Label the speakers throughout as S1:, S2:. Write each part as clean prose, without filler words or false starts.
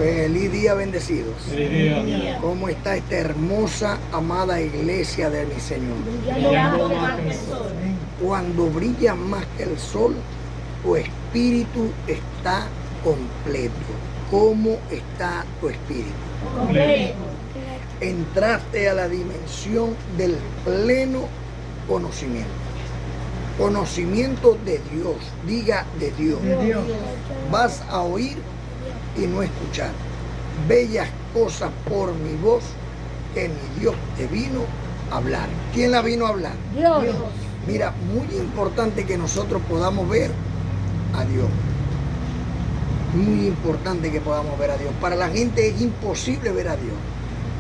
S1: Feliz día, bendecidos.
S2: Feliz día.
S1: ¿Cómo está esta hermosa, amada iglesia de mi Señor?
S2: Brillando más que el sol.
S1: Cuando brilla más que el sol, tu espíritu está completo. ¿Cómo está tu espíritu?
S2: Completo.
S1: Entraste a la dimensión del pleno conocimiento. Conocimiento de Dios. Diga de Dios.
S2: De Dios.
S1: Vas a oír y no escuchar bellas cosas por mi voz que mi Dios te vino a hablar. ¿Quién la vino a hablar?
S2: Dios.
S1: Mira, muy importante que nosotros podamos ver a Dios. Muy importante que podamos ver a Dios. Para la gente es imposible ver a Dios.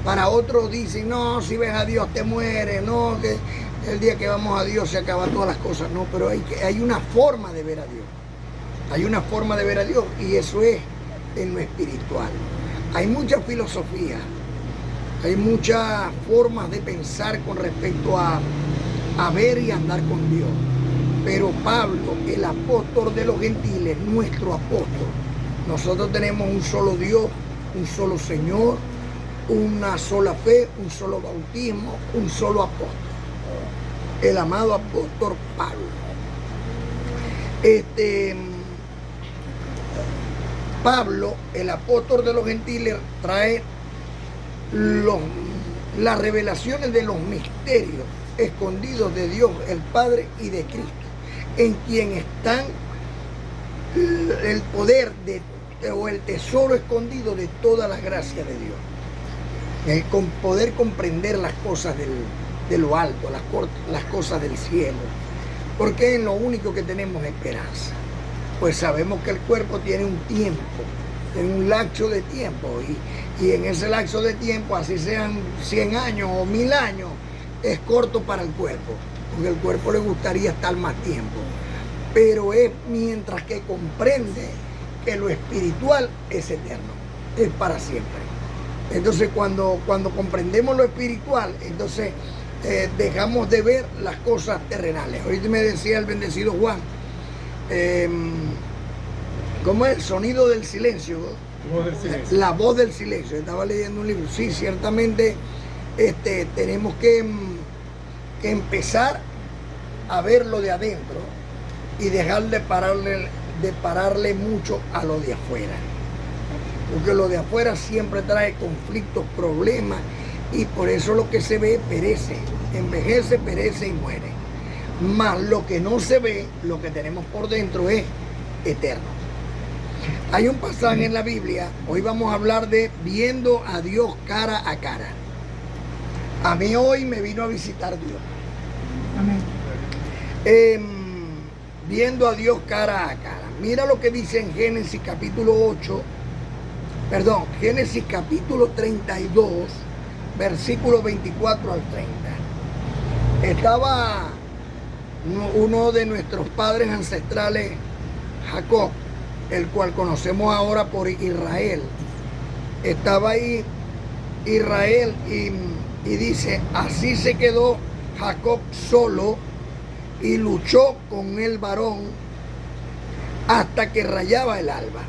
S1: Para otros dicen, no, si ves a Dios te mueres, no, que el día que vamos a Dios se acaban todas las cosas. No, pero hay una forma de ver a Dios. Hay una forma de ver a Dios y eso es en lo espiritual. Hay mucha filosofía, hay muchas formas de pensar con respecto a ver y andar con Dios. Pero Pablo, el apóstol de los gentiles, nuestro apóstol, nosotros tenemos un solo Dios, un solo Señor, una sola fe, un solo bautismo, un solo apóstol. El amado apóstol Pablo. Pablo, el apóstol de los gentiles, trae las revelaciones de los misterios escondidos de Dios, el Padre y de Cristo, en quien están el poder o el tesoro escondido de todas las gracias de Dios. Con poder comprender las cosas de lo alto, las cosas del cielo, porque es lo único que tenemos esperanza. Pues sabemos que el cuerpo tiene un tiempo, tiene un lapso de tiempo, y en ese lapso de tiempo, así sean 100 años o 1000 años, es corto para el cuerpo, porque al cuerpo le gustaría estar más tiempo. Pero es mientras que comprende que lo espiritual es eterno, es para siempre. Entonces cuando comprendemos lo espiritual, entonces dejamos de ver las cosas terrenales. Ahorita me decía el bendecido Juan, ¿cómo es? El sonido del silencio.
S2: Voz del silencio.
S1: La voz del silencio. Estaba leyendo un libro. Sí, ciertamente tenemos que empezar a verlo de adentro y dejar de pararle mucho a lo de afuera. Porque lo de afuera siempre trae conflictos, problemas, y por eso lo que se ve perece, envejece, perece y muere. Más lo que no se ve, lo que tenemos por dentro es eterno. Hay un pasaje en la Biblia, hoy vamos a hablar de viendo a Dios cara a cara. A mí hoy me vino a visitar Dios.
S2: Amén.
S1: Viendo a Dios cara a cara. Mira lo que dice en Génesis capítulo 32, versículo 24 al 30. Estaba uno de nuestros padres ancestrales, Jacob, el cual conocemos ahora por Israel. Estaba ahí Israel y dice, así se quedó Jacob solo y luchó con el varón hasta que rayaba el alba.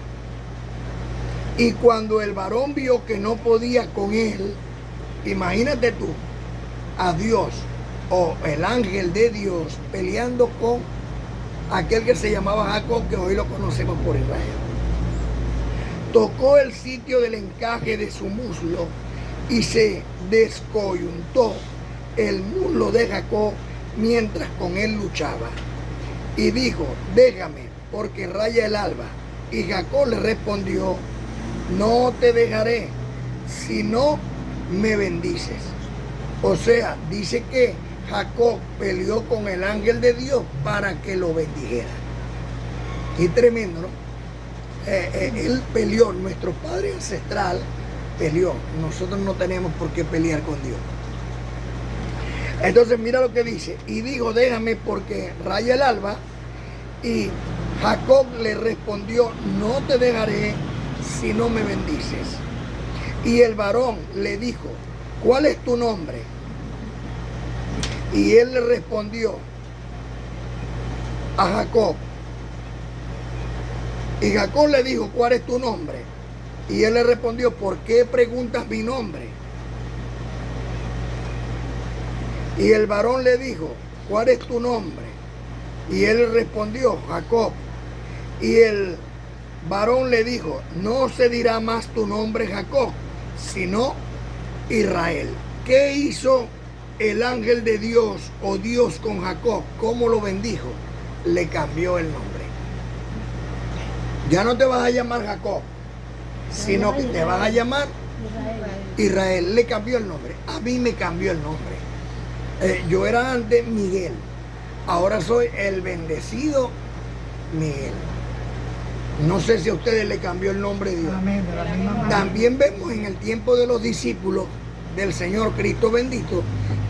S1: Y cuando el varón vio que no podía con él, imagínate tú, a Dios o el ángel de Dios peleando con aquel que se llamaba Jacob, que hoy lo conocemos por Israel. Tocó el sitio del encaje de su muslo y se descoyuntó el muslo de Jacob mientras con él luchaba. Y dijo, déjame, porque raya el alba. Y Jacob le respondió, no te dejaré, si no me bendices. O sea, dice que Jacob peleó con el ángel de Dios para que lo bendijera. Qué tremendo, ¿no? Él peleó, nuestro padre ancestral peleó. Nosotros no tenemos por qué pelear con Dios. Entonces mira lo que dice. Y dijo, déjame porque raya el alba. Y Jacob le respondió, no te dejaré si no me bendices. Y el varón le dijo, ¿cuál es tu nombre? Y él le respondió a Jacob. Y Jacob le dijo, ¿cuál es tu nombre? Y él le respondió, ¿por qué preguntas mi nombre? Y el varón le dijo, ¿cuál es tu nombre? Y él respondió, Jacob. Y el varón le dijo, no se dirá más tu nombre Jacob, sino Israel. ¿Qué hizo el ángel de Dios o Dios con Jacob? ¿Cómo lo bendijo? Le cambió el nombre. Ya no te vas a llamar Jacob, sino que te vas a llamar Israel. Le cambió el nombre. A mí me cambió el nombre. Yo era antes Miguel. Ahora soy el bendecido Miguel. No sé si a ustedes le cambió el nombre de Dios.
S3: Amén, de la misma manera.
S1: También vemos en el tiempo de los discípulos del Señor Cristo bendito,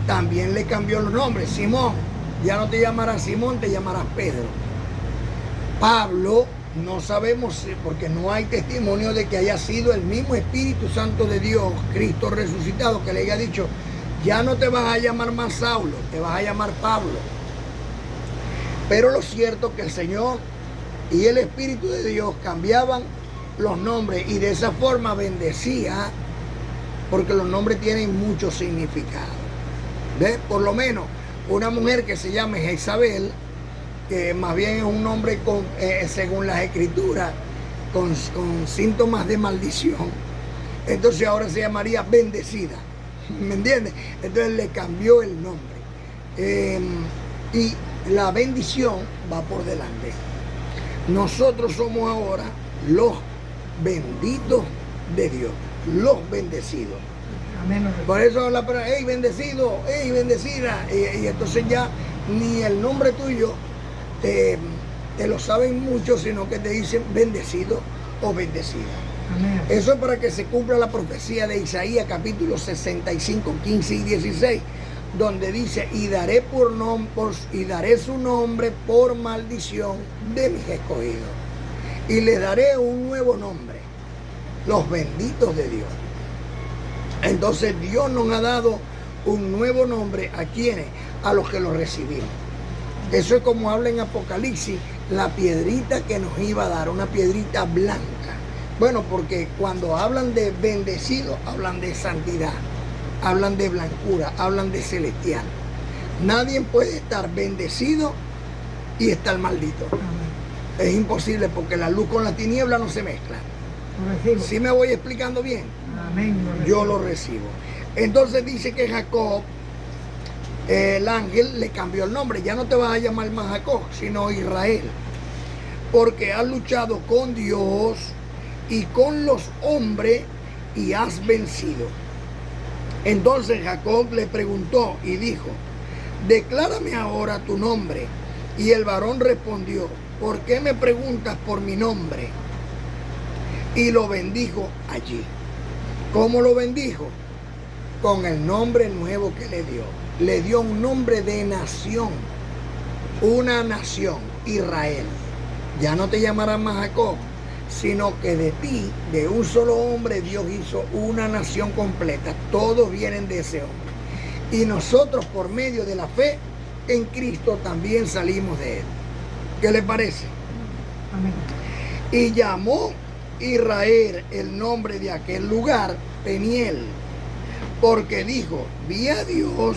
S1: también le cambió los nombres. Simón, ya no te llamarás Simón, te llamarás Pedro. Pablo, no sabemos porque no hay testimonio de que haya sido el mismo Espíritu Santo de Dios, Cristo resucitado, que le haya dicho, ya no te vas a llamar más Saulo, te vas a llamar Pablo. Pero lo cierto es que el Señor y el Espíritu de Dios cambiaban los nombres y de esa forma bendecía, porque los nombres tienen mucho significado. ¿Ves? Por lo menos una mujer que se llame Jezabel, que más bien es un nombre según las escrituras, con síntomas de maldición, entonces ahora se llamaría bendecida. ¿Me entiendes? Entonces le cambió el nombre. Y la bendición va por delante. Nosotros somos ahora los benditos de Dios, los bendecidos.
S3: Amén.
S1: Por eso la palabra, hey bendecido, hey bendecida. Y entonces ya ni el nombre tuyo te lo saben mucho, sino que te dicen bendecido o bendecida.
S3: Amén.
S1: Eso es para que se cumpla la profecía de Isaías capítulo 65, 15 y 16, donde dice, y daré su nombre por maldición de mis escogidos. Y les daré un nuevo nombre, los benditos de Dios. Entonces Dios nos ha dado un nuevo nombre a quienes, a los que lo recibimos. Eso es como habla en Apocalipsis, la piedrita que nos iba a dar, una piedrita blanca. Bueno, porque cuando hablan de bendecido, hablan de santidad, hablan de blancura, hablan de celestial. Nadie puede estar bendecido y estar maldito.
S3: Amén.
S1: Es imposible porque la luz con la tiniebla no se mezclan.
S3: Lo recibo.
S1: ¿Sí me voy explicando bien?
S3: Amén. Lo recibo.
S1: Yo lo recibo. Entonces dice que Jacob, el ángel le cambió el nombre. Ya no te vas a llamar más Jacob, sino Israel. Porque has luchado con Dios y con los hombres y has vencido. Entonces Jacob le preguntó y dijo, declárame ahora tu nombre. Y el varón respondió, ¿por qué me preguntas por mi nombre? Y lo bendijo allí. ¿Cómo lo bendijo? Con el nombre nuevo que le dio. Le dio un nombre de nación. Una nación, Israel. Ya no te llamarás más Jacob, sino que de ti, de un solo hombre, Dios hizo una nación completa. Todos vienen de ese hombre. Y nosotros, por medio de la fe en Cristo, también salimos de él. ¿Qué le parece?
S3: Amén.
S1: Y llamó Israel el nombre de aquel lugar Peniel, porque dijo, vi a Dios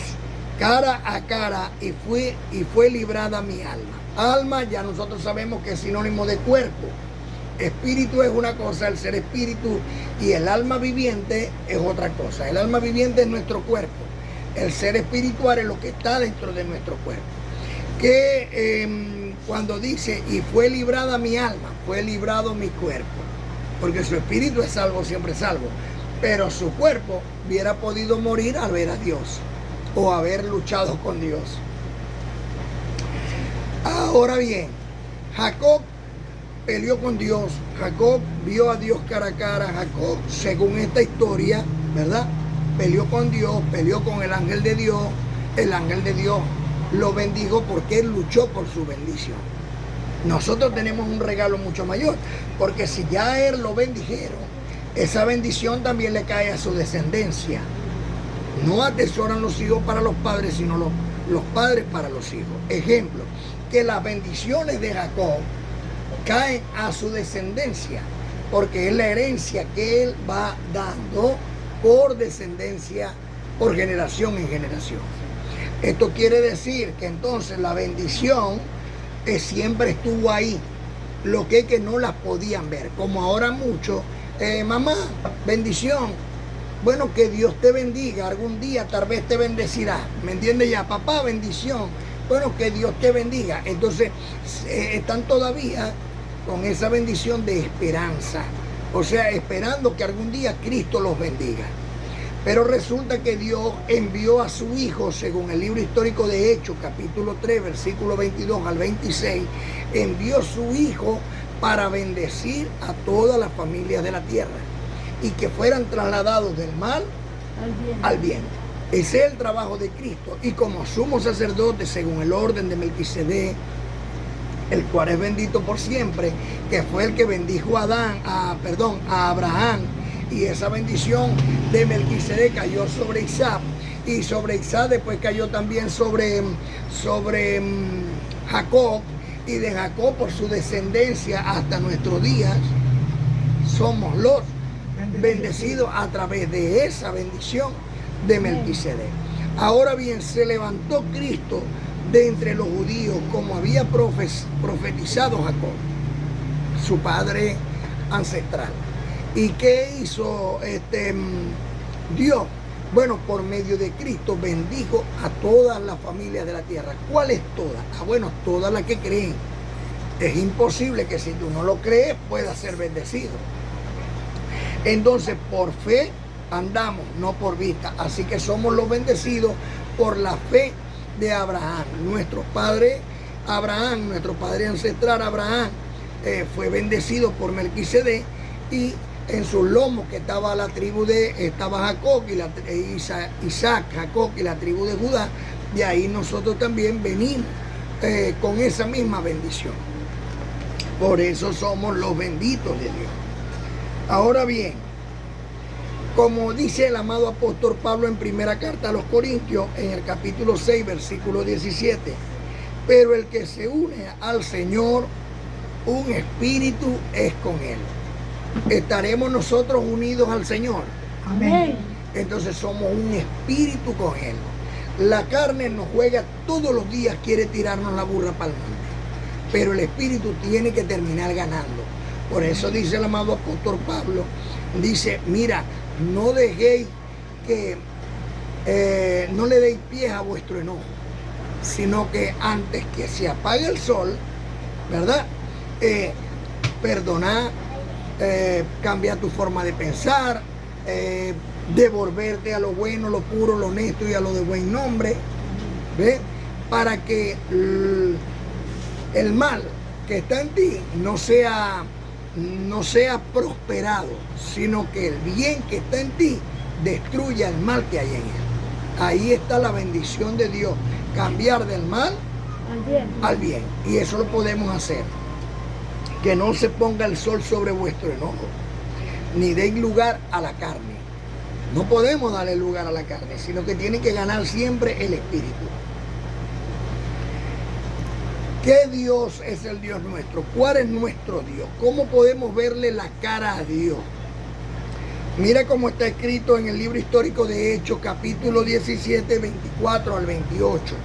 S1: cara a cara y fue librada mi alma. Alma ya nosotros sabemos que es sinónimo de cuerpo. Espíritu es una cosa, el ser espíritu, y el alma viviente es otra cosa. El alma viviente es nuestro cuerpo. El ser espiritual es lo que está dentro de nuestro cuerpo. Que cuando dice, y fue librada mi alma, fue librado mi cuerpo. Porque su espíritu es salvo, siempre salvo. Pero su cuerpo hubiera podido morir al ver a Dios o haber luchado con Dios. Ahora bien, Jacob peleó con Dios. Jacob vio a Dios cara a cara. Jacob, según esta historia, ¿verdad? Peleó con Dios, peleó con el ángel de Dios. El ángel de Dios lo bendijo porque él luchó por su bendición. Nosotros tenemos un regalo mucho mayor, porque si ya a él lo bendijeron, esa bendición también le cae a su descendencia. No atesoran los hijos para los padres, sino los padres para los hijos. Ejemplo, que las bendiciones de Jacob caen a su descendencia. porque es la herencia que Él va dando por descendencia, por generación en generación. Esto quiere decir que entonces la bendición siempre estuvo ahí, lo que es que no las podían ver, como ahora muchos, mamá, bendición, bueno, que Dios te bendiga, algún día tal vez te bendecirá, ¿me entiendes ya? Papá, bendición, bueno, que Dios te bendiga. Entonces están todavía con esa bendición de esperanza, o sea, esperando que algún día Cristo los bendiga. Pero resulta que Dios envió a su Hijo, según el libro histórico de Hechos, capítulo 3, versículo 22 al 26, envió su Hijo para bendecir a todas las familias de la tierra y que fueran trasladados del mal al bien. Ese es el trabajo de Cristo. Y como sumo sacerdote, según el orden de Melquisedec, el cual es bendito por siempre, que fue el que bendijo a Abraham, y esa bendición de Melquisedec cayó sobre Isaac, y sobre Isaac después cayó también sobre Jacob, y de Jacob por su descendencia hasta nuestros días somos los bendecidos a través de esa bendición de Melquisedec. Ahora bien, se levantó Cristo de entre los judíos, como había profetizado Jacob, su padre ancestral. ¿Y qué hizo Dios? Bueno, por medio de Cristo bendijo a todas las familias de la tierra. ¿Cuáles todas? Bueno, todas las que creen. Es imposible que si tú no lo crees puedas ser bendecido. Entonces, por fe andamos, no por vista. Así que somos los bendecidos por la fe de Abraham. Nuestro padre Abraham, nuestro padre ancestral Abraham, fue bendecido por Melquisedec, y en sus lomos que estaba la tribu estaba Jacob y Isaac, Jacob y la tribu de Judá. De ahí nosotros también venimos con esa misma bendición. Por eso somos los benditos de Dios. Ahora bien, como dice el amado apóstol Pablo en primera carta a los Corintios, en el capítulo 6, versículo 17, pero el que se une al Señor, un espíritu es con Él. Estaremos nosotros unidos al Señor.
S3: Amén.
S1: Entonces somos un espíritu con Él. La carne nos juega todos los días, quiere tirarnos la burra para el monte, pero el espíritu tiene que terminar ganando. Por eso dice el amado apóstol Pablo, dice, mira, no dejéis que, no le deis pie a vuestro enojo, sino que antes que se apague el sol, ¿verdad? Perdonad, cambiar tu forma de pensar, devolverte a lo bueno, lo puro, lo honesto y a lo de buen nombre, ¿ve? Para que el mal que está en ti no sea prosperado, sino que el bien que está en ti destruya el mal que hay en él. Ahí está la bendición de Dios, cambiar del mal al bien. Y eso lo podemos hacer. Que no se ponga el sol sobre vuestro enojo, ni deis lugar a la carne. No podemos darle lugar a la carne, sino que tiene que ganar siempre el espíritu. ¿Qué Dios es el Dios nuestro? ¿Cuál es nuestro Dios? ¿Cómo podemos verle la cara a Dios? Mira cómo está escrito en el libro histórico de Hechos, capítulo 17, 24 al 28,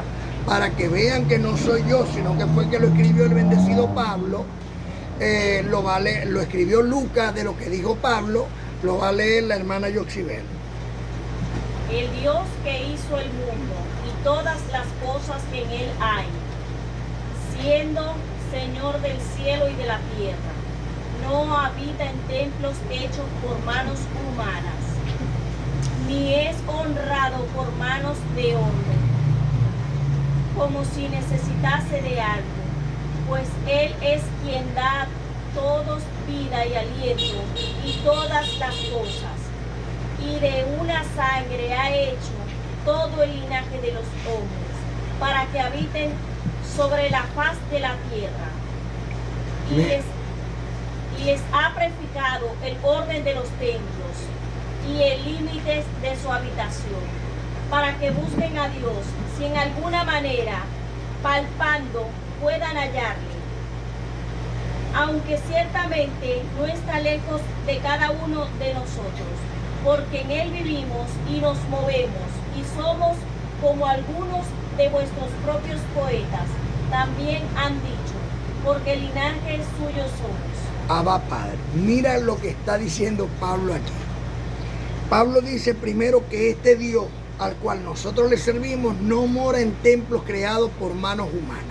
S1: para que vean que no soy yo, sino que fue que lo escribió el bendecido Pablo. Lo escribió Lucas, de lo que dijo Pablo, lo va a leer la hermana Yoxibel.
S4: El Dios que hizo el mundo y todas las cosas que en él hay, siendo Señor del cielo y de la tierra, no habita en templos hechos por manos humanas, ni es honrado por manos de hombre, como si necesitase de algo, pues Él es quien da a todos vida y aliento y todas las cosas, y de una sangre ha hecho todo el linaje de los hombres, para que habiten sobre la faz de la tierra, y les ha prefijado el orden de los templos y el límite de su habitación, para que busquen a Dios, si en alguna manera, palpando, puedan hallarle, aunque ciertamente no está lejos de cada uno de nosotros, porque en él vivimos y nos movemos y somos como algunos de vuestros propios poetas también han dicho, porque linaje suyo somos.
S1: Abba Padre. Mira lo que está diciendo Pablo aquí. Pablo dice primero que este Dios al cual nosotros le servimos no mora en templos creados por manos humanas.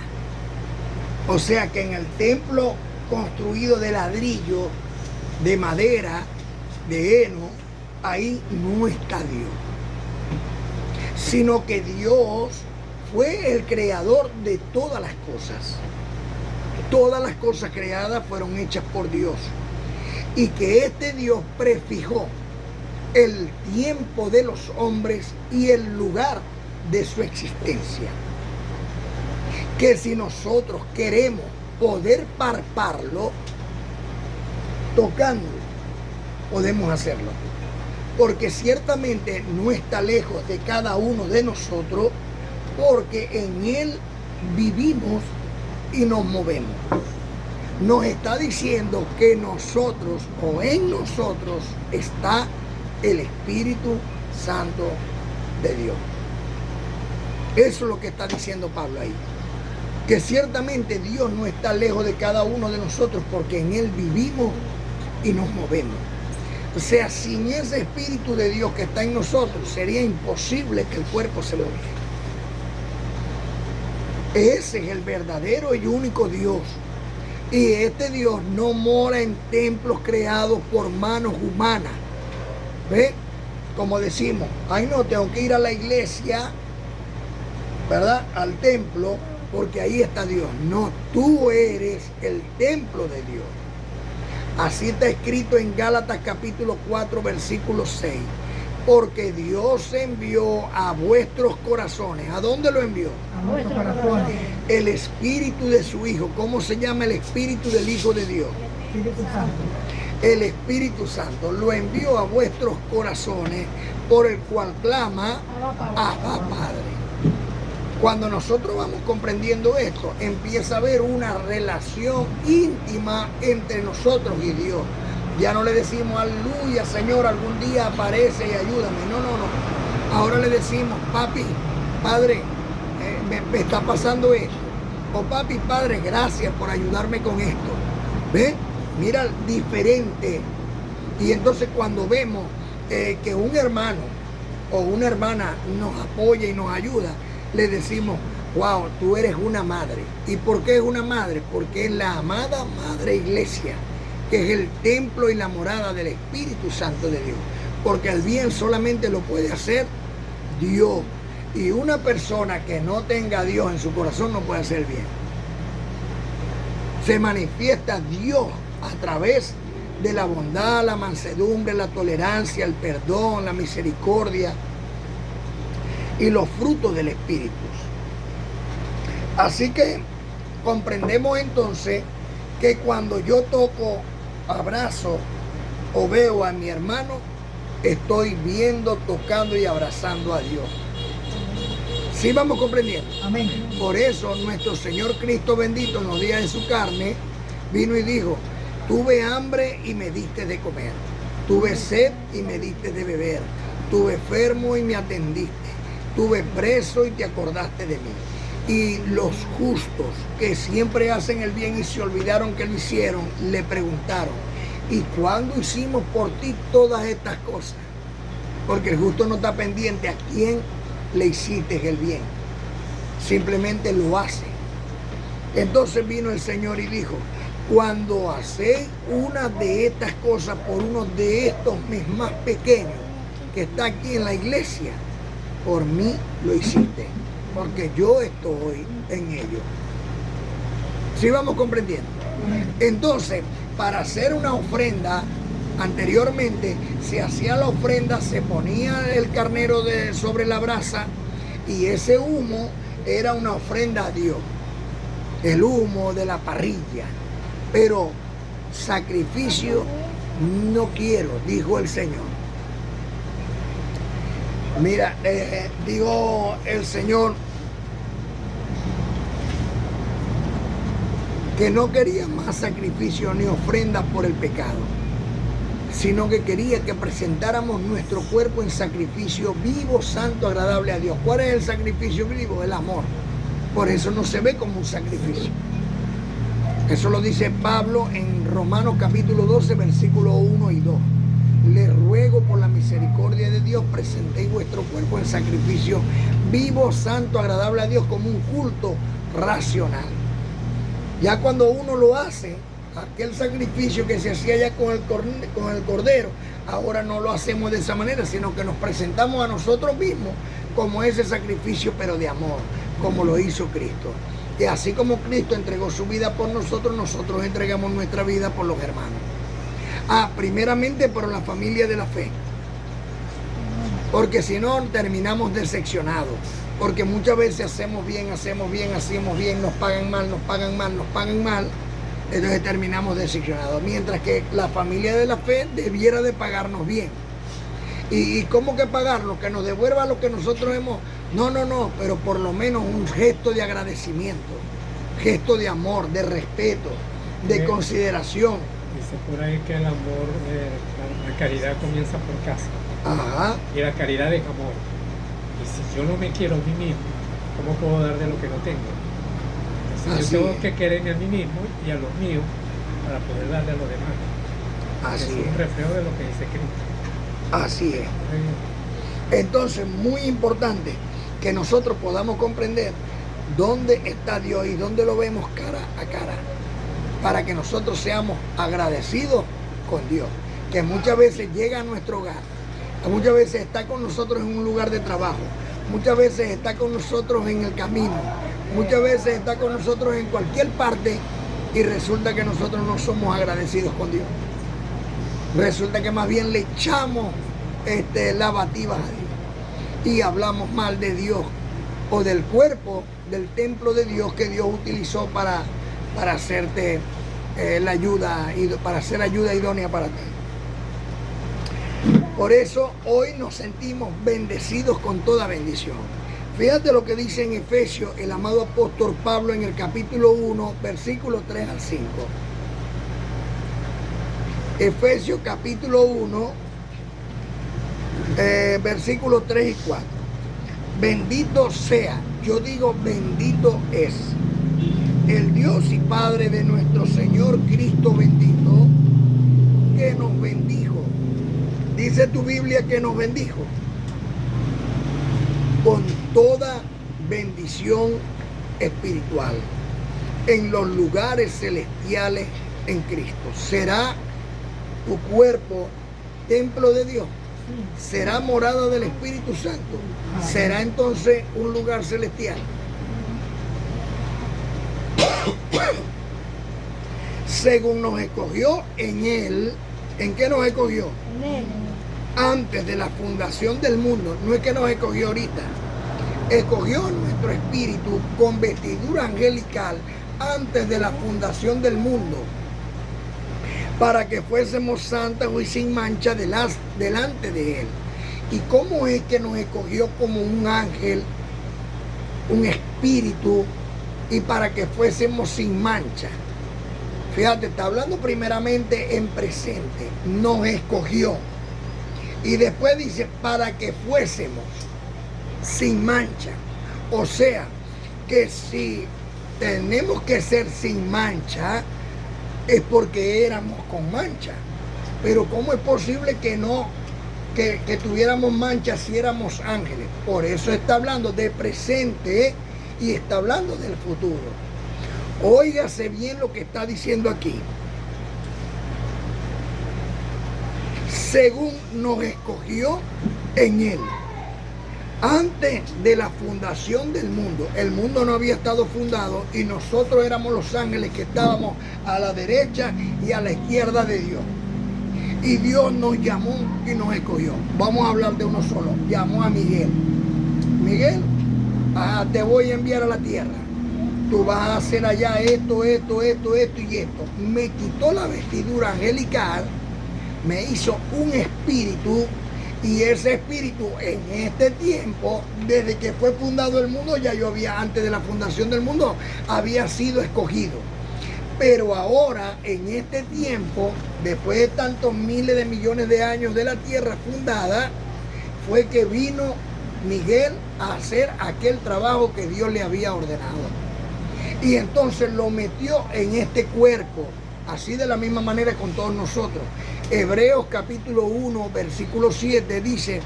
S1: O sea que en el templo construido de ladrillo, de madera, de heno, ahí no está Dios. Sino que Dios fue el creador de todas las cosas. Todas las cosas creadas fueron hechas por Dios. Y que este Dios prefijó el tiempo de los hombres y el lugar de su existencia. Que si nosotros queremos poder palparlo, tocándolo, podemos hacerlo. Porque ciertamente no está lejos de cada uno de nosotros, porque en Él vivimos y nos movemos. Nos está diciendo que nosotros o en nosotros está el Espíritu Santo de Dios. Eso es lo que está diciendo Pablo ahí. Que ciertamente Dios no está lejos de cada uno de nosotros porque en Él vivimos y nos movemos. O sea, sin ese Espíritu de Dios que está en nosotros, sería imposible que el cuerpo se moviera. Ese es el verdadero y único Dios. Y este Dios no mora en templos creados por manos humanas. ¿Ve? Como decimos, ay no, tengo que ir a la iglesia, ¿verdad? Al templo, porque ahí está Dios. No, tú eres el templo de Dios. Así está escrito en Gálatas capítulo 4, versículo 6. Porque Dios envió a vuestros corazones. ¿A dónde lo envió?
S3: A nuestros corazones.
S1: El Espíritu de su Hijo. ¿Cómo se llama el Espíritu del Hijo de Dios?
S3: Espíritu Santo.
S1: El Espíritu Santo lo envió a vuestros corazones, por el cual clama Abba Padre. Cuando nosotros vamos comprendiendo esto, empieza a haber una relación íntima entre nosotros y Dios. Ya no le decimos, aleluya, Señor, algún día aparece y ayúdame. No, no, no. Ahora le decimos, papi, Padre, me está pasando esto. O papi, Padre, gracias por ayudarme con esto. ¿Ves? Mira, diferente. Y entonces cuando vemos que un hermano o una hermana nos apoya y nos ayuda, le decimos, wow, tú eres una madre. ¿Y por qué es una madre? Porque es la amada Madre Iglesia, que es el templo y la morada del Espíritu Santo de Dios. Porque el bien solamente lo puede hacer Dios. Y una persona que no tenga a Dios en su corazón no puede hacer bien. Se manifiesta Dios a través de la bondad, la mansedumbre, la tolerancia, el perdón, la misericordia y los frutos del Espíritu. Así que comprendemos entonces que cuando yo toco, abrazo o veo a mi hermano, estoy viendo, tocando y abrazando a Dios. ¿Sí vamos comprendiendo?
S3: Amén.
S1: Por eso nuestro Señor Cristo bendito en los días de su carne vino y dijo, tuve hambre y me diste de comer, tuve sed y me diste de beber, tuve enfermo y me atendiste, tuve preso y te acordaste de mí. Y los justos que siempre hacen el bien y se olvidaron que lo hicieron, le preguntaron, ¿y cuándo hicimos por ti todas estas cosas? Porque el justo no está pendiente a quién le hiciste el bien, simplemente lo hace. Entonces vino el Señor y dijo, cuando hacéis una de estas cosas por uno de estos mis más pequeños que está aquí en la iglesia, por mí lo hiciste, porque yo estoy en ello. ¿Sí vamos comprendiendo? Entonces, para hacer una ofrenda, anteriormente se hacía la ofrenda, se ponía el carnero sobre la brasa y ese humo era una ofrenda a Dios, el humo de la parrilla. Pero sacrificio no quiero, dijo el Señor. Mira, dijo el Señor, que no quería más sacrificios ni ofrendas por el pecado, sino que quería que presentáramos nuestro cuerpo en sacrificio vivo, santo, agradable a Dios. ¿Cuál es el sacrificio vivo? El amor. Por eso no se ve como un sacrificio. Eso lo dice Pablo en Romanos capítulo 12, versículos 1 y 2. Les ruego por la misericordia de Dios, presentéis vuestro cuerpo en sacrificio vivo, santo, agradable a Dios, como un culto racional. Ya cuando uno lo hace, aquel sacrificio que se hacía ya con el cordero, ahora no lo hacemos de esa manera, sino que nos presentamos a nosotros mismos como ese sacrificio, pero de amor, como lo hizo Cristo. Que así como Cristo entregó su vida por nosotros, nosotros entregamos nuestra vida por los hermanos. Primeramente por la familia de la fe. Porque si no, terminamos decepcionados. Porque muchas veces hacemos bien, nos pagan mal. Entonces terminamos decepcionados. Mientras que la familia de la fe debiera de pagarnos bien. ¿Y cómo que pagarnos? Que nos devuelva lo que nosotros hemos... No, pero por lo menos un gesto de agradecimiento, gesto de amor, de respeto, de consideración.
S2: Dice por ahí que el amor, la caridad comienza por casa.
S1: Ajá.
S2: Y la caridad es amor. Y si yo no me quiero a mí mismo, ¿cómo puedo dar de lo que no tengo? Entonces yo tengo que quererme a mí mismo y a los míos para poder darle a los demás.
S1: Así
S2: es un reflejo de lo que dice Cristo.
S1: Así es. Entonces, muy importante que nosotros podamos comprender dónde está Dios y dónde lo vemos cara a cara, para que nosotros seamos agradecidos con Dios, que muchas veces llega a nuestro hogar, muchas veces está con nosotros en un lugar de trabajo, muchas veces está con nosotros en el camino, muchas veces está con nosotros en cualquier parte, y resulta que nosotros no somos agradecidos con Dios. Resulta que más bien le echamos lavativas a Dios y hablamos mal de Dios o del cuerpo, del templo de Dios que Dios utilizó para hacerte la ayuda, para hacer ayuda idónea para ti. Por eso hoy nos sentimos bendecidos con toda bendición. Fíjate lo que dice en Efesios el amado apóstol Pablo en el capítulo 1, versículos 3 al 5. Efesios capítulo 1, versículos 3 y 4. Bendito sea, yo digo bendito es, el Dios y Padre de nuestro Señor Cristo bendito, que nos bendijo. Dice tu Biblia que nos bendijo con toda bendición espiritual en los lugares celestiales en Cristo. ¿Será tu cuerpo templo de Dios? ¿Será morada del Espíritu Santo? ¿Será entonces un lugar celestial? Según nos escogió en Él, ¿en qué nos escogió?
S3: En él.
S1: Antes de la fundación del mundo. No es que nos escogió ahorita. Escogió nuestro espíritu con vestidura angelical antes de la fundación del mundo, para que fuésemos santos y sin mancha delante de Él. ¿Y cómo es que nos escogió como un ángel, un espíritu, y para que fuésemos sin mancha? Fíjate, está hablando primeramente en presente, nos escogió. Y después dice, para que fuésemos sin mancha. O sea, que si tenemos que ser sin mancha, es porque éramos con mancha. Pero ¿cómo es posible que no, que tuviéramos mancha si éramos ángeles? Por eso está hablando de presente y está hablando del futuro. Óigase bien lo que está diciendo aquí. Según nos escogió en Él, antes de la fundación del mundo. El mundo no había estado fundado y nosotros éramos los ángeles que estábamos a la derecha y a la izquierda de Dios. Y Dios nos llamó y nos escogió. Vamos a hablar de uno solo. Llamó a Miguel. Miguel, te voy a enviar a la tierra. Tú vas a hacer allá esto y esto. Me quitó la vestidura angelical, me hizo un espíritu, y ese espíritu en este tiempo, desde que fue fundado el mundo, ya yo había, antes de la fundación del mundo, había sido escogido. Pero ahora, en este tiempo, después de tantos miles de millones de años de la tierra fundada, fue que vino Miguel a hacer aquel trabajo que Dios le había ordenado. Y entonces lo metió en este cuerpo, así de la misma manera con todos nosotros. Hebreos capítulo 1, versículo 7 dice,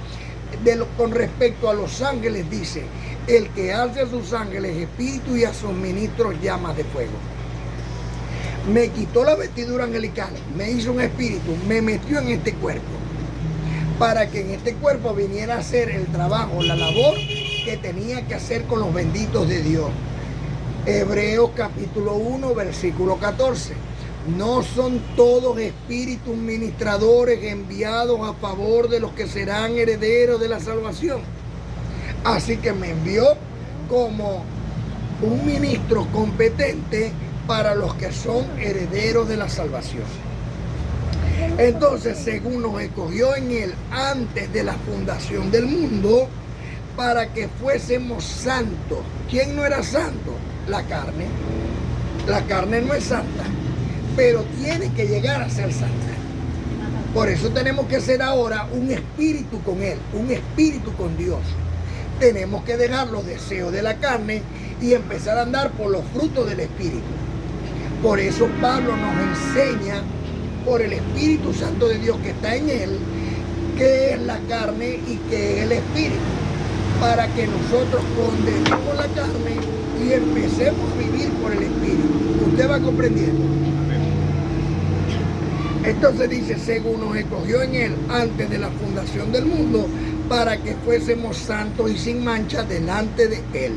S1: con respecto a los ángeles, dice, el que hace a sus ángeles espíritu y a sus ministros llamas de fuego. Me quitó la vestidura angelical, me hizo un espíritu, me metió en este cuerpo, para que en este cuerpo viniera a hacer el trabajo, la labor que tenía que hacer con los benditos de Dios. Hebreos capítulo 1, versículo 14. No son todos espíritus ministradores enviados a favor de los que serán herederos de la salvación. Así que me envió como un ministro competente para los que son herederos de la salvación. Entonces, según nos escogió en él antes de la fundación del mundo, para que fuésemos santos. ¿Quién no era santo? La carne. La carne no es santa, pero tiene que llegar a ser santa. Por eso tenemos que ser ahora un espíritu con él, un espíritu con Dios. Tenemos que dejar los deseos de la carne y empezar a andar por los frutos del espíritu. Por eso Pablo nos enseña, por el Espíritu Santo de Dios que está en él, qué es la carne y qué es el espíritu, para que nosotros condenemos la carne y empecemos a vivir por el espíritu. ¿Usted va comprendiendo? Entonces dice, según nos escogió en él antes de la fundación del mundo, para que fuésemos santos y sin mancha delante de él.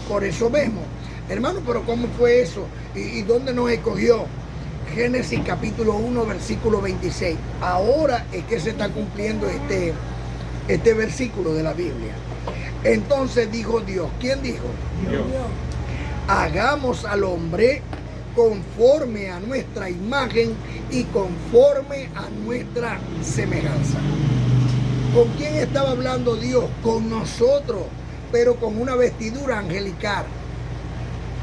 S1: Por eso vemos, hermano, pero ¿cómo fue eso? ¿Y dónde nos escogió? Génesis capítulo 1, versículo 26. Ahora es que se está cumpliendo este versículo de la Biblia. Entonces dijo Dios. ¿Quién dijo?
S2: Dios.
S1: Hagamos al hombre conforme a nuestra imagen y conforme a nuestra semejanza. ¿Con quién estaba hablando Dios? Con nosotros, pero con una vestidura angelical.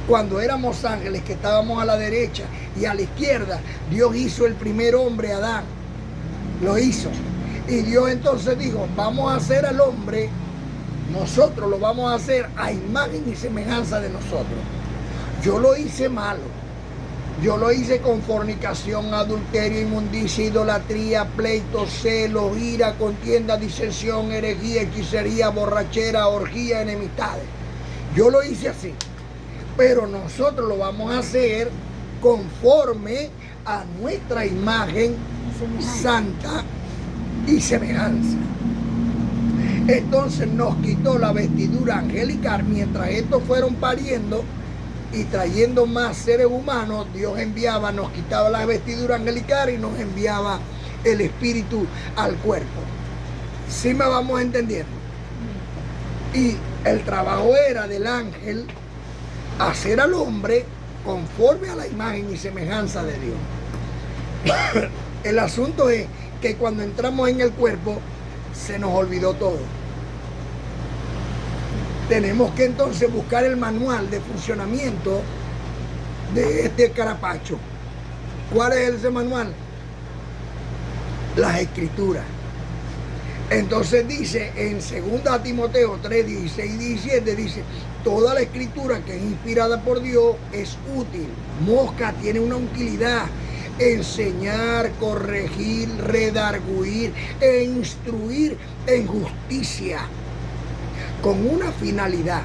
S1: Cuando éramos ángeles, que estábamos a la derecha y a la izquierda, Dios hizo el primer hombre, Adán. Lo hizo. Y Dios entonces dijo, vamos a hacer al hombre, nosotros lo vamos a hacer a imagen y semejanza de nosotros. Yo lo hice malo. Yo lo hice con fornicación, adulterio, inmundicia, idolatría, pleito, celos, ira, contienda, disensión, herejía, hechicería, borrachera, orgía, enemistades. Yo lo hice así. Pero nosotros lo vamos a hacer conforme a nuestra imagen santa y semejanza. Entonces nos quitó la vestidura angelical. Mientras estos fueron pariendo y trayendo más seres humanos, Dios enviaba, nos quitaba la vestidura angelical y nos enviaba el espíritu al cuerpo. ¿Sí me vamos entendiendo? Y el trabajo era del ángel hacer al hombre conforme a la imagen y semejanza de Dios. El asunto es que cuando entramos en el cuerpo se nos olvidó todo. Tenemos que entonces buscar el manual de funcionamiento de este carapacho. ¿Cuál es ese manual? Las escrituras. Entonces dice en 2 Timoteo 3, 16 y 17, dice, toda la escritura que es inspirada por Dios es útil. Mosca, tiene una utilidad. Enseñar, corregir, redarguir e instruir en justicia, con una finalidad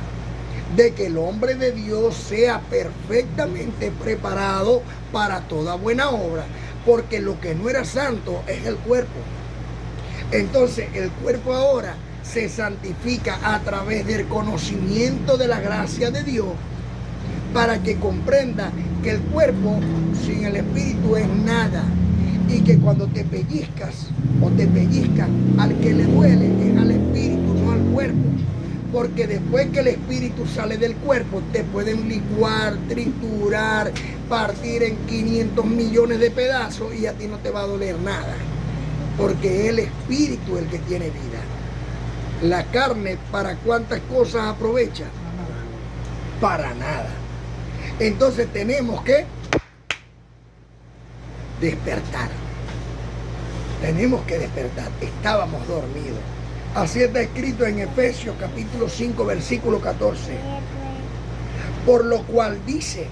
S1: de que el hombre de Dios sea perfectamente preparado para toda buena obra, porque lo que no era santo es el cuerpo. Entonces el cuerpo ahora se santifica a través del conocimiento de la gracia de Dios, para que comprenda que el cuerpo sin el espíritu es nada, y que cuando te pellizcas o te pellizcan, al que le duele es al espíritu, no al cuerpo. Porque después que el espíritu sale del cuerpo, te pueden licuar, triturar, partir en 500 millones de pedazos y a ti no te va a doler nada. Porque es el espíritu el que tiene vida. La carne, ¿para cuántas cosas aprovecha? Para nada. Entonces tenemos que despertar. Tenemos que despertar. Estábamos dormidos. Así está escrito en Efesios capítulo 5, versículo 14. Por lo cual dice,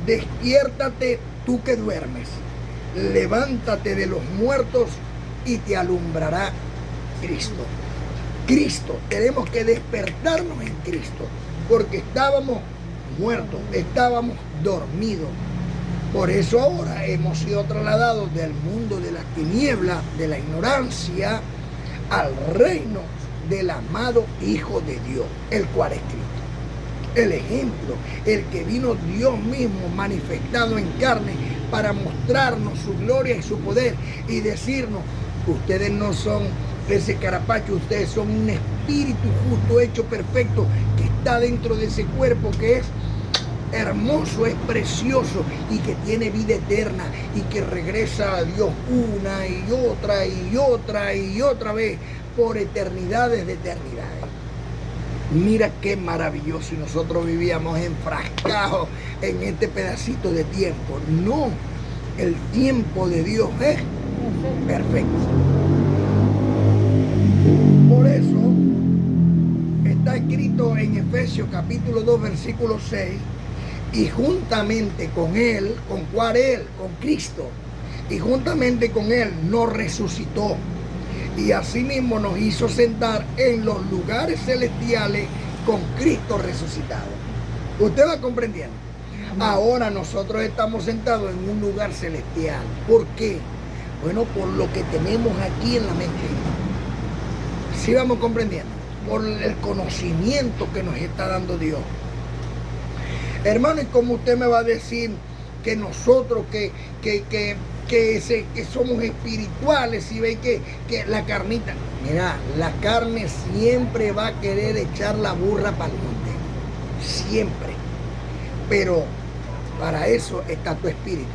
S1: despiértate tú que duermes, levántate de los muertos y te alumbrará Cristo. Cristo, tenemos que despertarnos en Cristo, porque estábamos muertos, estábamos dormidos. Por eso ahora hemos sido trasladados del mundo de las tinieblas, de la ignorancia, al reino del amado Hijo de Dios, el cual es Cristo. El ejemplo, el que vino Dios mismo manifestado en carne para mostrarnos su gloria y su poder y decirnos, ustedes no son ese carapacho, ustedes son un espíritu justo, hecho perfecto, que está dentro de ese cuerpo que es hermoso, es precioso y que tiene vida eterna y que regresa a Dios una y otra y otra y otra vez por eternidades de eternidades. Mira qué maravilloso, y nosotros vivíamos enfrascados en este pedacito de tiempo. No, el tiempo de Dios es perfecto. Por eso está escrito en Efesios capítulo 2 versículo 6, y juntamente con Él, ¿con cuál Él? Con Cristo. Y juntamente con Él nos resucitó. Y asimismo nos hizo sentar en los lugares celestiales con Cristo resucitado. ¿Usted va comprendiendo? Ahora nosotros estamos sentados en un lugar celestial. ¿Por qué? Bueno, por lo que tenemos aquí en la mente. ¿Sí vamos comprendiendo? Por el conocimiento que nos está dando Dios. Hermano, ¿y cómo usted me va a decir que nosotros que somos espirituales y ve que la carnita? Mira, la carne siempre va a querer echar la burra para el monte. Siempre. Pero para eso está tu espíritu.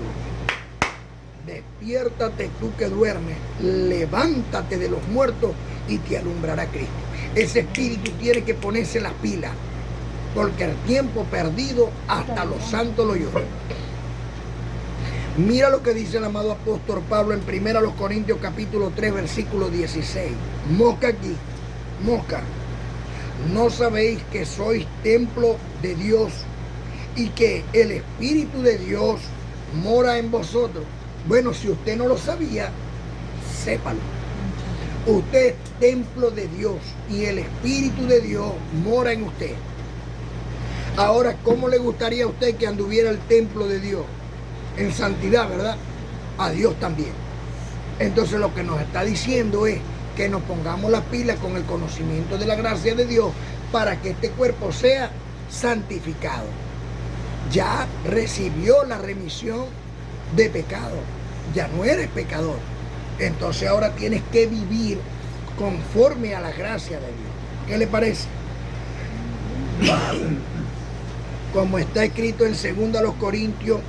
S1: Despiértate tú que duermes, levántate de los muertos y te alumbrará Cristo. Ese espíritu tiene que ponerse las pilas, porque el tiempo perdido hasta los santos lo lloran. Mira lo que dice el amado apóstol Pablo en 1 Corintios capítulo 3 versículo 16. Mosca aquí, mosca. ¿No sabéis que sois templo de Dios y que el Espíritu de Dios mora en vosotros? Bueno, si usted no lo sabía, sépalo. Usted es templo de Dios y el Espíritu de Dios mora en usted. Ahora, ¿cómo le gustaría a usted que anduviera el templo de Dios? En santidad, ¿verdad? A Dios también. Entonces lo que nos está diciendo es que nos pongamos las pilas con el conocimiento de la gracia de Dios para que este cuerpo sea santificado. Ya recibió la remisión de pecado. Ya no eres pecador. Entonces ahora tienes que vivir conforme a la gracia de Dios. ¿Qué le parece? Como está escrito en 2 Corintios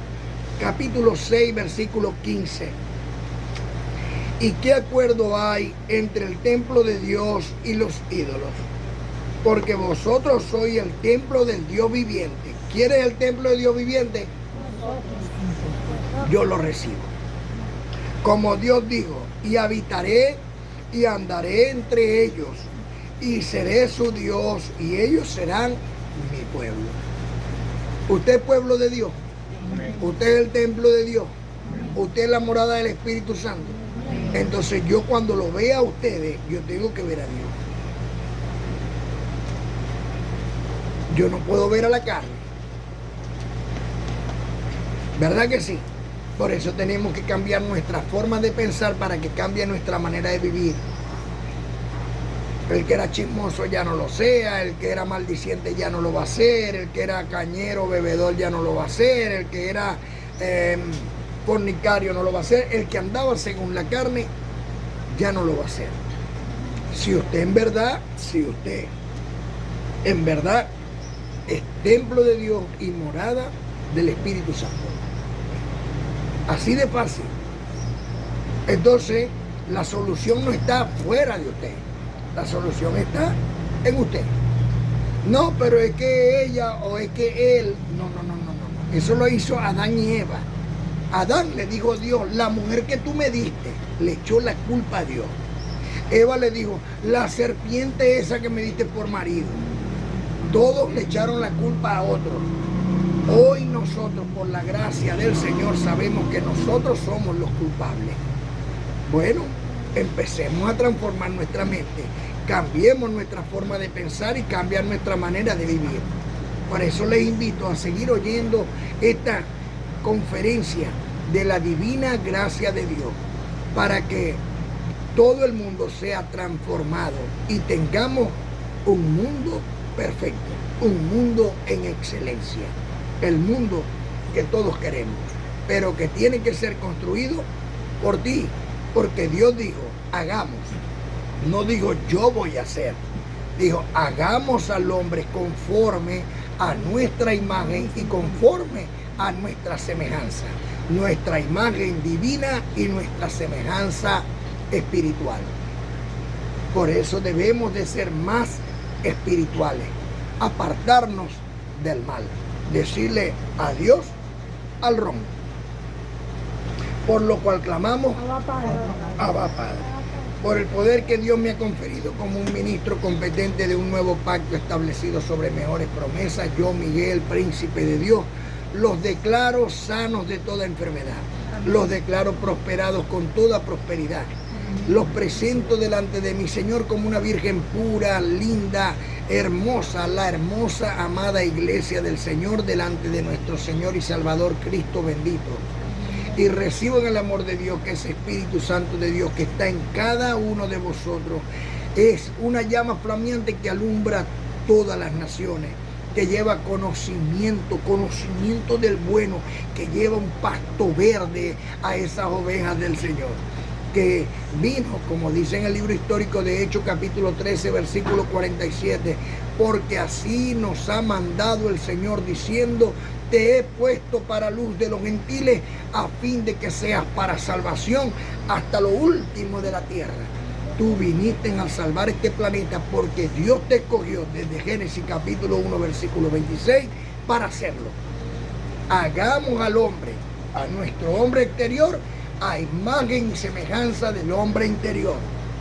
S1: capítulo 6 versículo 15. ¿Y qué acuerdo hay entre el templo de Dios y los ídolos? Porque vosotros sois el templo del Dios viviente. ¿Quieres el templo de Dios viviente? Yo lo recibo. Como Dios dijo, y habitaré y andaré entre ellos, y seré su Dios, y ellos serán mi pueblo. ¿Usted es pueblo de Dios? Usted es el templo de Dios. Usted es la morada del Espíritu Santo. Entonces yo cuando lo vea a ustedes, yo tengo que ver a Dios. Yo no puedo ver a la carne. ¿Verdad que sí? Por eso tenemos que cambiar nuestra forma de pensar para que cambie nuestra manera de vivir. El que era chismoso ya no lo sea, el que era maldiciente ya no lo va a hacer, el que era cañero, bebedor ya no lo va a hacer, el que era fornicario no lo va a hacer, el que andaba según la carne ya no lo va a hacer. Si usted en verdad es templo de Dios y morada del Espíritu Santo. Así de fácil. Entonces, la solución no está fuera de usted. La solución está en usted. No, pero es que ella o es que él. No. Eso lo hizo Adán y Eva. Adán le dijo a Dios, la mujer que tú me diste, le echó la culpa a Dios. Eva le dijo, la serpiente esa que me diste por marido. Todos le echaron la culpa a otros. Hoy nosotros, por la gracia del Señor, sabemos que nosotros somos los culpables. Bueno, empecemos a transformar nuestra mente, cambiemos nuestra forma de pensar y cambiar nuestra manera de vivir. Por eso les invito a seguir oyendo esta conferencia de la divina gracia de Dios, para que todo el mundo sea transformado y tengamos un mundo perfecto, un mundo en excelencia, el mundo que todos queremos, pero que tiene que ser construido por ti, porque Dios dijo, hagamos, no dijo yo voy a hacer, dijo hagamos al hombre conforme a nuestra imagen y conforme a nuestra semejanza, nuestra imagen divina y nuestra semejanza espiritual. Por eso debemos de ser más espirituales, apartarnos del mal, decirle adiós al ron. Por lo cual clamamos, Abba Padre. Por el poder que Dios me ha conferido como un ministro competente de un nuevo pacto establecido sobre mejores promesas, yo, Miguel, príncipe de Dios, los declaro sanos de toda enfermedad, los declaro prosperados con toda prosperidad, los presento delante de mi Señor como una virgen pura, linda, hermosa, la hermosa, amada iglesia del Señor delante de nuestro Señor y Salvador Cristo bendito. Y reciban el amor de Dios, que es Espíritu Santo de Dios, que está en cada uno de vosotros. Es una llama flameante que alumbra todas las naciones, que lleva conocimiento del bueno, que lleva un pasto verde a esas ovejas del Señor. Que vino, como dice en el libro histórico de Hechos capítulo 13, versículo 47, porque así nos ha mandado el Señor diciendo, te he puesto para luz de los gentiles, a fin de que seas para salvación hasta lo último de la tierra. Tú viniste a salvar este planeta porque Dios te escogió desde Génesis capítulo 1, versículo 26, para hacerlo. Hagamos al hombre, a nuestro hombre exterior, a imagen y semejanza del hombre interior,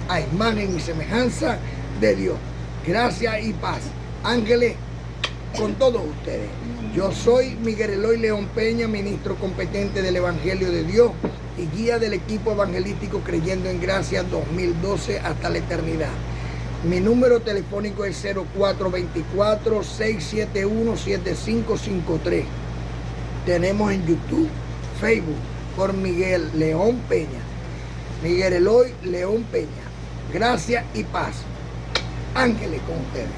S1: a imagen y semejanza de Dios. Gracia y paz. Ángeles, con todos ustedes. Yo soy Miguel Eloy León Peña, ministro competente del Evangelio de Dios y guía del equipo evangelístico Creyendo en Gracia 2012 hasta la eternidad. Mi número telefónico es 0424-671-7553. Tenemos en YouTube, Facebook, por Miguel León Peña. Miguel Eloy León Peña. Gracia y paz. Ángeles con ustedes.